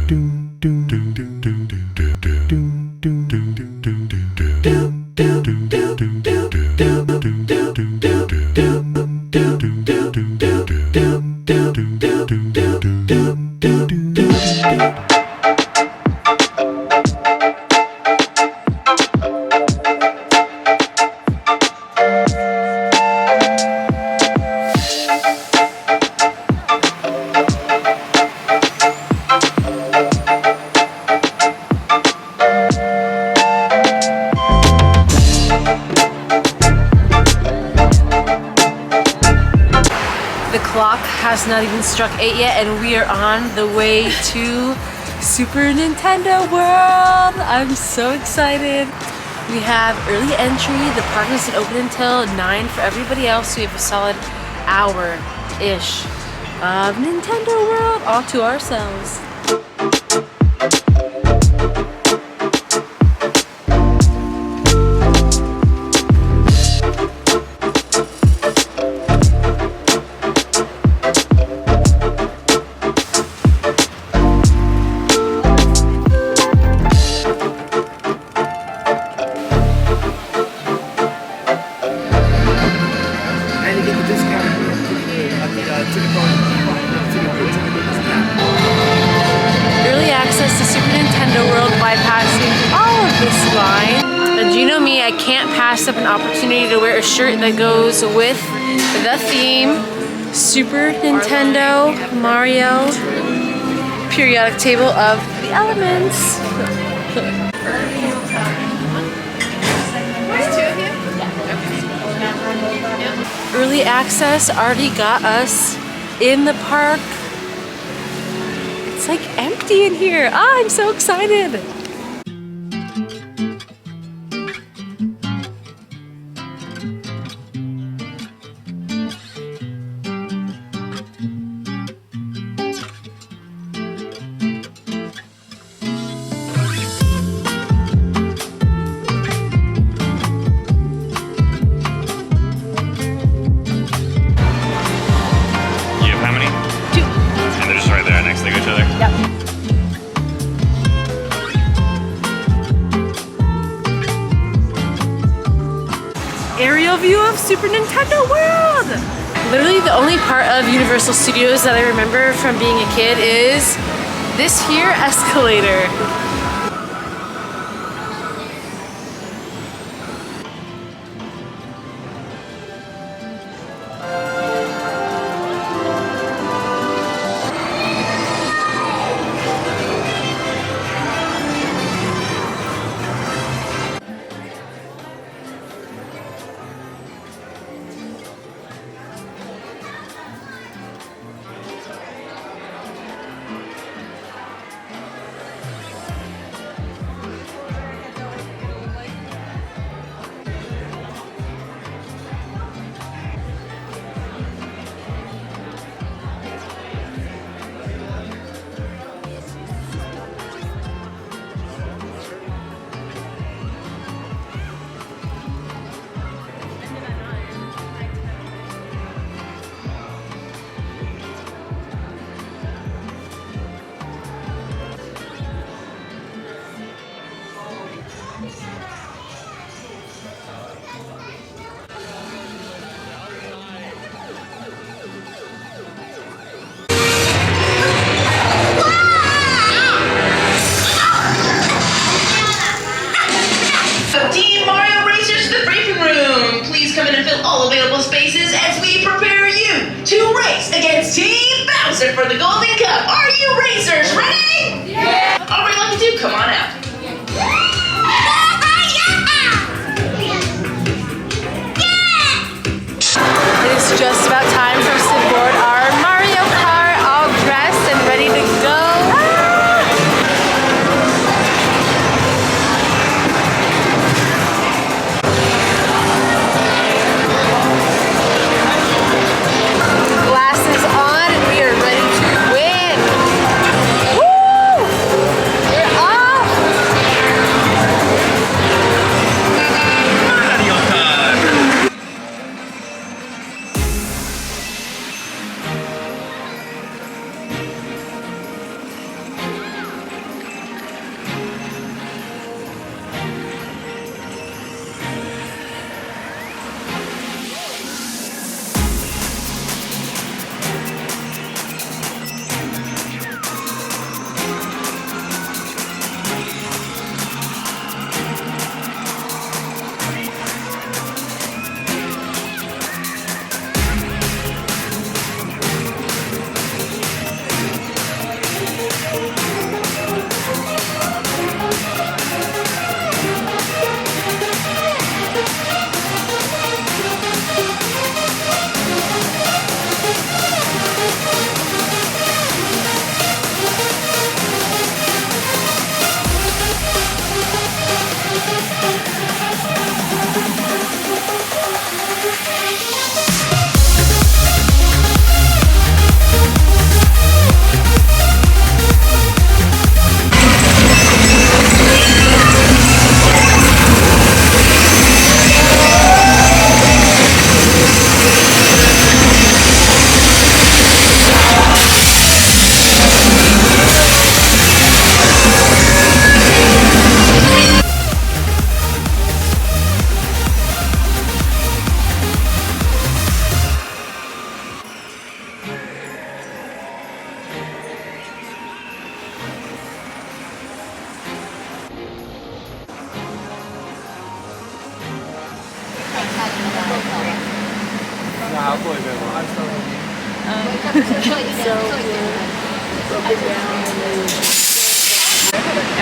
The clock has not even struck 8 yet and we are on the way to Super Nintendo World. I'm so excited. We have early entry. The park isn't open until 9 for everybody else. So we have a solid hour-ish of Nintendo World all to ourselves. Early access to Super Nintendo World bypassing all of this line. And you know me, I can't pass up an opportunity to wear a shirt that goes with the theme. Super Nintendo, Mario, periodic table of the elements. Early access already got us in the park. It's like empty in here. Ah, I'm so excited. Aerial view of Super Nintendo World! Literally the only part of Universal Studios that I remember from being a kid is this here escalator.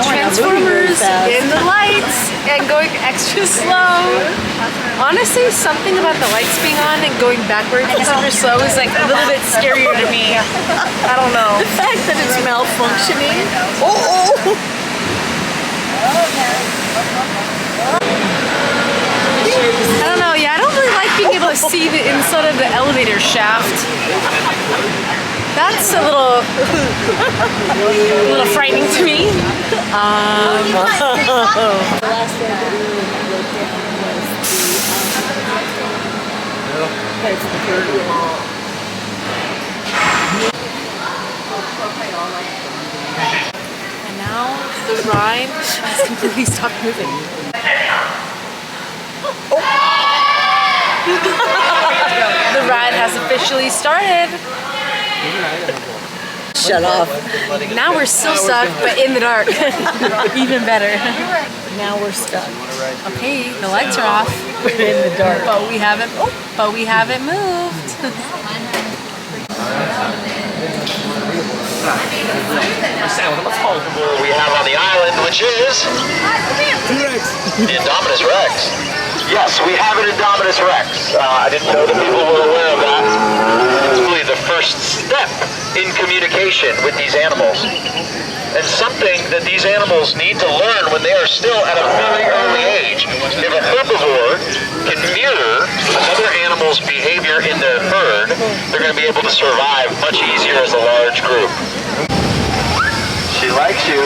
Transformers in the lights and going extra slow. Honestly, something about the lights being on and going backwards and super slow is like a little bit scarier to me. I don't know. The fact that it's malfunctioning. Oh! I don't know. Yeah, I don't really like being able to see the inside of the elevator shaft. That's a little frightening to me. The last thing that we looked at was And now the ride has completely stopped moving. The ride has officially started. shut off. Now we're still stuck, but in the dark. Even better. Now we're stuck. Okay, the lights are off. In the dark. But we haven't moved. We have on the island, which is the Indominus Rex. Yes, we have an Indominus Rex. I didn't know that people were aware of that. It's really the first step in communication with these animals, and something that these animals need to learn when they are still at a very early age. If a herbivore can mirror another animal's behavior in their herd, they're going to be able to survive much easier as a large group. She likes you.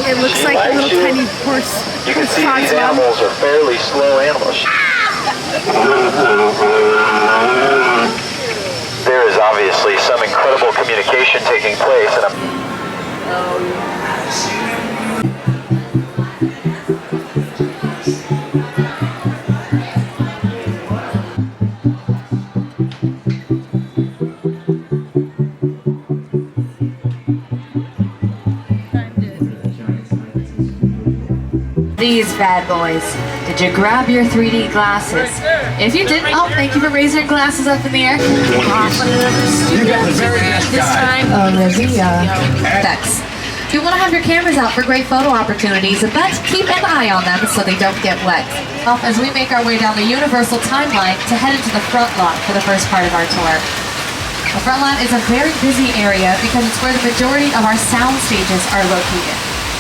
It looks like a little tiny horse. You can see these animals are fairly slow animals. There is obviously some incredible communication taking place, and These bad boys. Did you grab your 3D glasses? If you didn't, oh, thank you for raising your glasses up in the air. This time, effects. You want to have your cameras out for great photo opportunities, but keep an eye on them so they don't get wet. As we make our way down the Universal timeline to head into the front lot for the first part of our tour. The front lot is a very busy area because it's where the majority of our sound stages are located.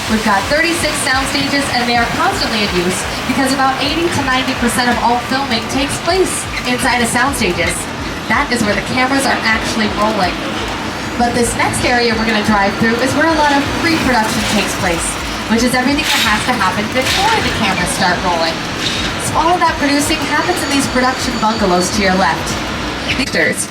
We've got 36 sound stages, and they are constantly in use because about 80 to 90% of all filming takes place inside of sound stages. That is where the cameras are actually rolling. But this next area we're going to drive through is where a lot of pre-production takes place, which is everything that has to happen before the cameras start rolling. So all of that producing happens in these production bungalows to your left.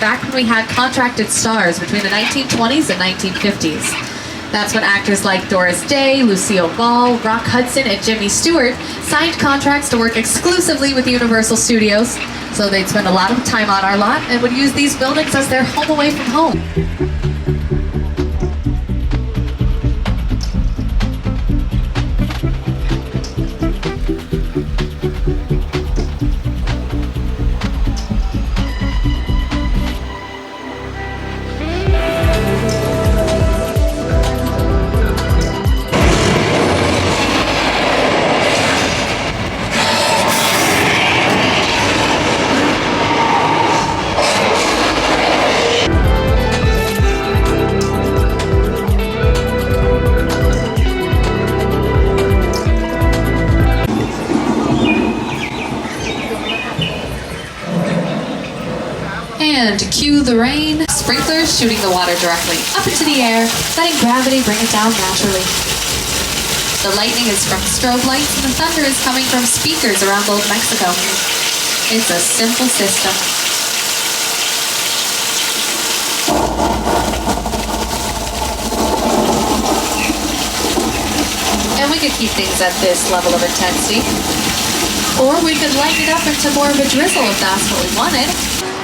Back when we had contracted stars between the 1920s and 1950s. That's when actors like Doris Day, Lucille Ball, Rock Hudson, and Jimmy Stewart signed contracts to work exclusively with Universal Studios, so they'd spend a lot of time on our lot and would use these buildings as their home away from home. And cue the rain, sprinklers shooting the water directly up into the air, letting gravity bring it down naturally. The lightning is from strobe lights, and the thunder is coming from speakers around Old Mexico. It's a simple system. And we could keep things at this level of intensity. Or we could lighten it up into more of a drizzle if that's what we wanted.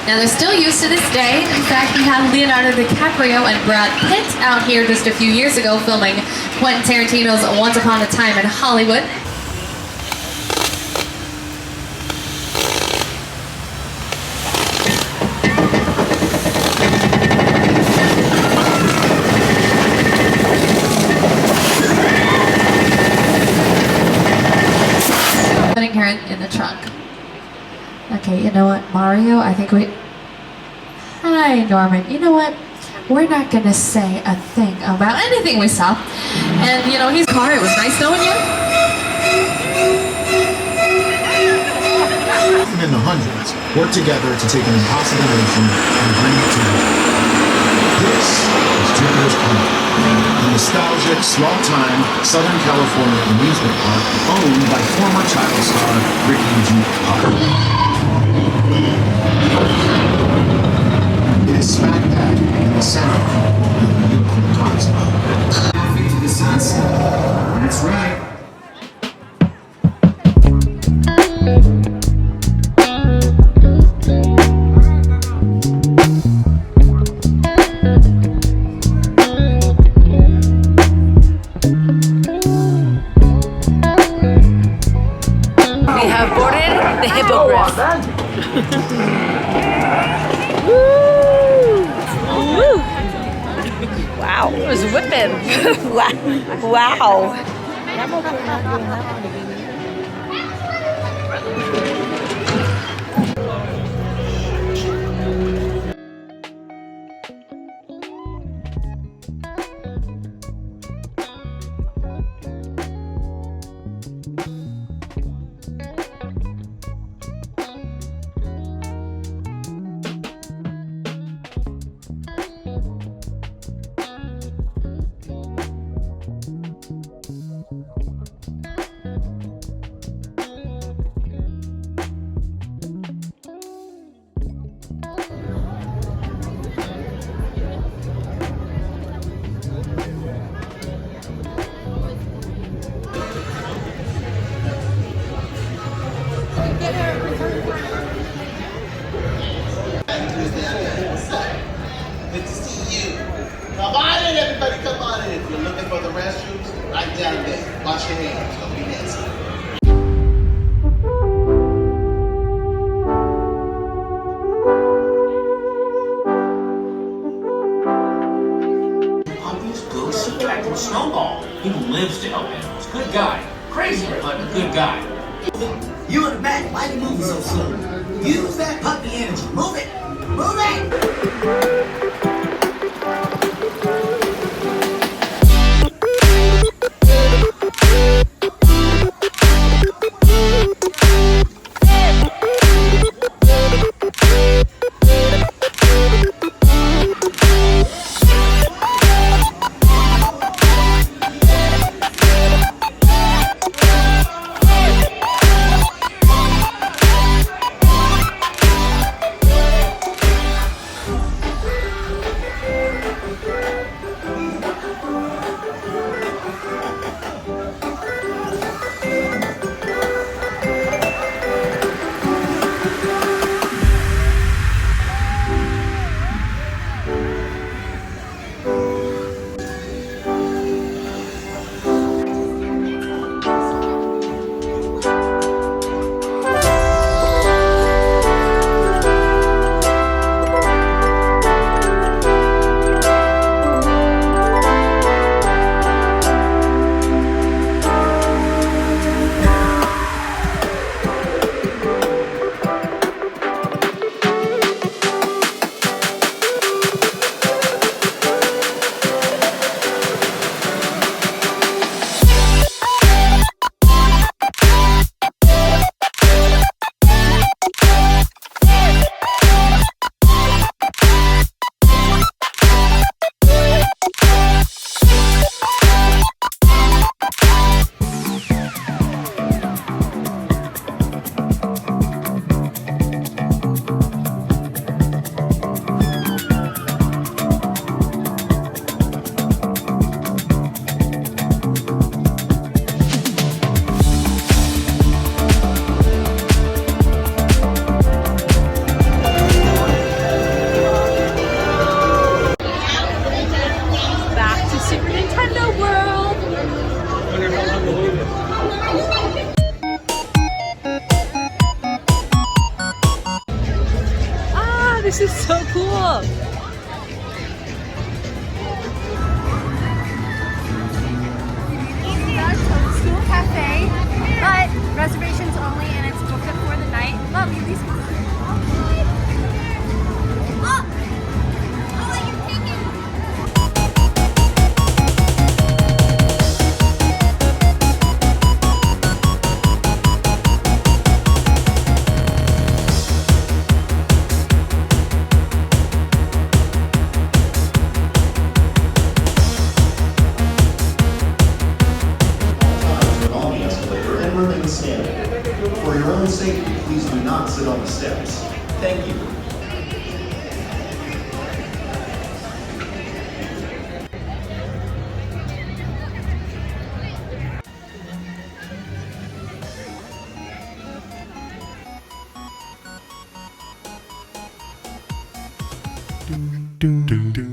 Now they're still used to this day. In fact, we had Leonardo DiCaprio and Brad Pitt out here just a few years ago filming Quentin Tarantino's Once Upon a Time in Hollywood. here in the trunk. Okay, you know what, Mario? I think we... Hi, Norman. You know what? We're not going to say a thing about anything we saw. And, you know, his car, it was nice knowing you. And the hundreds worked together to take an impossible nation and bring it to life. This is Jupiter's Planet, a nostalgic, small-time Southern California amusement park owned by former child star Ricky DEPOP. It is smack dab in the center of the Unicorn Cosmos. To the sunset. That's right. We have boarded the hippogriff. Woo! Wow, it was whipping. Wow. Good to see you. Come on in, everybody, come on in. If you're looking for the restrooms, right down there. Wash your hands. Don't be nasty. Obvious ghost subtracting Snowball. He lives to help animals. Good guy. Crazy, but a good guy. You in the back, why you moving so slow? Use that puppy energy. Move it! Move it! On the escalator and remain standing. For your own safety, please do not sit on the steps. Thank you. do do do